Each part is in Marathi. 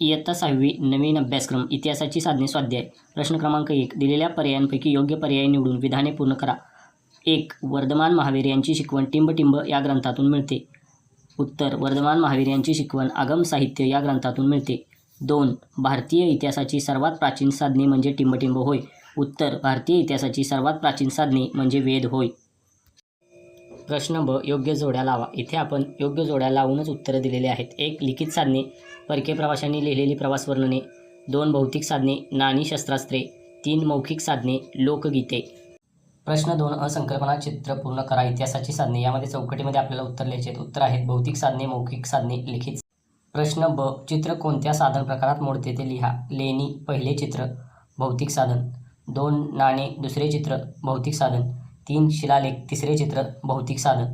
इयत्ता 6वी नवीन अभ्यासक्रम इतिहासाची साधने स्वाध्याय. प्रश्न क्रमांक 1. दिलेल्या पर्यायांपैकी योग्य पर्याय निवडून विधाने पूर्ण करा. 1. वर्धमान महावीर यांची शिकवण टिंब या ग्रंथातून मिळते. उत्तर. वर्धमान महावीर यांची शिकवण आगम साहित्य या ग्रंथातून मिळते. 2. भारतीय इतिहासाची सर्वात प्राचीन साधने म्हणजे टिंब होय. उत्तर. भारतीय इतिहासाची सर्वात प्राचीन साधने म्हणजे वेद होय. प्रश्न ब. योग्य जोड्या लावा. इथे आपण योग्य जोड्या लावूनच उत्तरं दिलेली आहेत. 1. लिखित साधने परकीय प्रवाशांनी लिहिलेली प्रवास वर्णने. 2. भौतिक साधने नाणी शस्त्रास्त्रे. 3. मौखिक साधने लोकगीते. प्रश्न 2. असंकल्पना चित्र पूर्ण करा. इतिहासाची साधने यामध्ये चौकटीमध्ये आपल्याला उत्तर लिहायचे आहेत. उत्तर आहेत भौतिक साधने, मौखिक साधने, लिखित. प्रश्न ब. चित्र कोणत्या साधन प्रकारात मोडते ते लिहा. लेणी पहिले चित्र भौतिक साधन. 2. नाणे दुसरे चित्र भौतिक साधन. 3. शिलालेख तिसरे चित्र भौतिक साधन.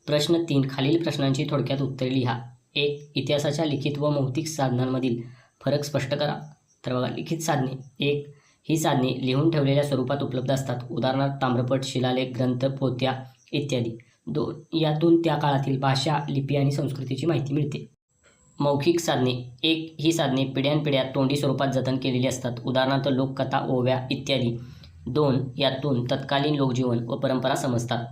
प्रश्न 3. खालील प्रश्नांची थोडक्यात उत्तरे लिहा. 1. इतिहासाच्या लिखित व मौखिक साधनांमधील फरक स्पष्ट करा. तर बघा, लिखित साधने. 1. ही साधने लिहून ठेवलेल्या स्वरूपात उपलब्ध असतात. उदाहरणार्थ ताम्रपट, शिलालेख, ग्रंथ, पोथ्या इत्यादी. 2. यातून त्या काळातील भाषा, लिपी आणि संस्कृतीची माहिती मिळते. मौखिक साधने. 1. ही साधने पिढ्यानपिढ्या तोंडी स्वरूपात जतन केलेली असतात. उदाहरणार्थ लोककथा, ओव्या इत्यादी. 2. यातून तत्कालीन लोकजीवन व परंपरा समजतात.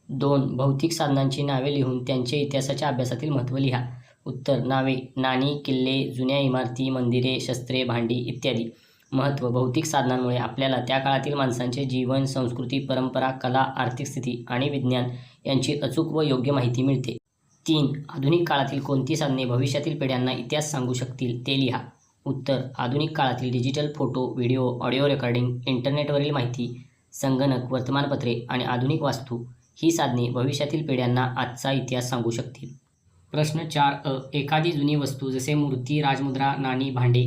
2. भौतिक साधनांची नावे लिहून त्यांचे इतिहासाच्या अभ्यासातील महत्त्व लिहा. उत्तर. नावे नाणी, किल्ले, जुन्या इमारती, मंदिरे, शस्त्रे, भांडी इत्यादी. महत्त्व. भौतिक साधनांमुळे आपल्याला त्या काळातील माणसांचे जीवन, संस्कृती, परंपरा, कला, आर्थिक स्थिती आणि विज्ञान यांची अचूक व योग्य माहिती मिळते. 3. आधुनिक काळातील कोणती साधने भविष्यातील पिढ्यांना इतिहास सांगू शकतील ते लिहा. उत्तर. आधुनिक काळातील digital photo, video, audio recording, इंटरनेटवरील माहिती, संगणक, वर्तमानपत्रे आणि आधुनिक वास्तू ही साधने भविष्यातील पिढ्यांना आजचा इतिहास सांगू शकतील. प्रश्न 4 अ. एखादी जुनी वस्तू जसे मूर्ती, राजमुद्रा, नाणी, भांडे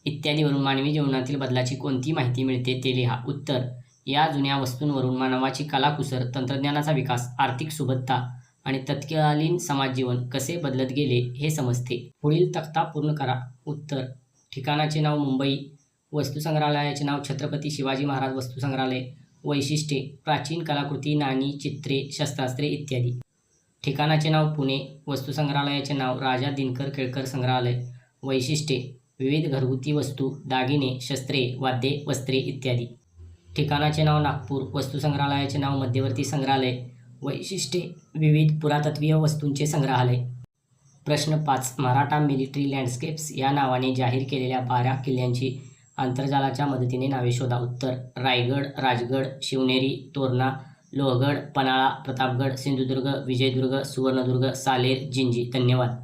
इत्यादीवरून मानवी जीवनातील बदलाची कोणती माहिती मिळते ते लिहा. उत्तर. या जुन्या वस्तूंवरून मानवाची कलाकुसर, तंत्रज्ञानाचा विकास, आर्थिक सुबत्ता आणि तत्कालीन समाजजीवन कसे बदलत गेले हे समजते. पुढील तक्ता पूर्ण करा. उत्तर. ठिकाणाचे नाव मुंबई. वस्तुसंग्रहालयाचे नाव छत्रपती शिवाजी महाराज वस्तुसंग्रहालय. वैशिष्ट्ये प्राचीन कलाकृती, नाणी, चित्रे, शस्त्रास्त्रे इत्यादी. ठिकाणाचे नाव पुणे. वस्तुसंग्रहालयाचे नाव राजा दिनकर केळकर संग्रहालय. वैशिष्ट्ये विविध घरगुती वस्तू, दागिने, शस्त्रे, वाद्ये, वस्त्रे इत्यादी. ठिकाणाचे नाव नागपूर. वस्तुसंग्रहालयाचे नाव मध्यवर्ती संग्रहालय. वैशिष्ट्ये विविध पुरातत्त्वीय वस्तूंचे संग्रहालय. प्रश्न 5. मराठा मिलिटरी लँडस्केप्स या नावाने जाहीर केलेल्या 12 किल्ल्यांची आंतरजालाच्या मदतीने नावे शोधा. उत्तर. रायगड, राजगड, शिवनेरी, तोरणा, लोहगड, पन्हाळा, प्रतापगड, सिंधुदुर्ग, विजयदुर्ग, सुवर्णदुर्ग, सालेर, जिंजी. धन्यवाद.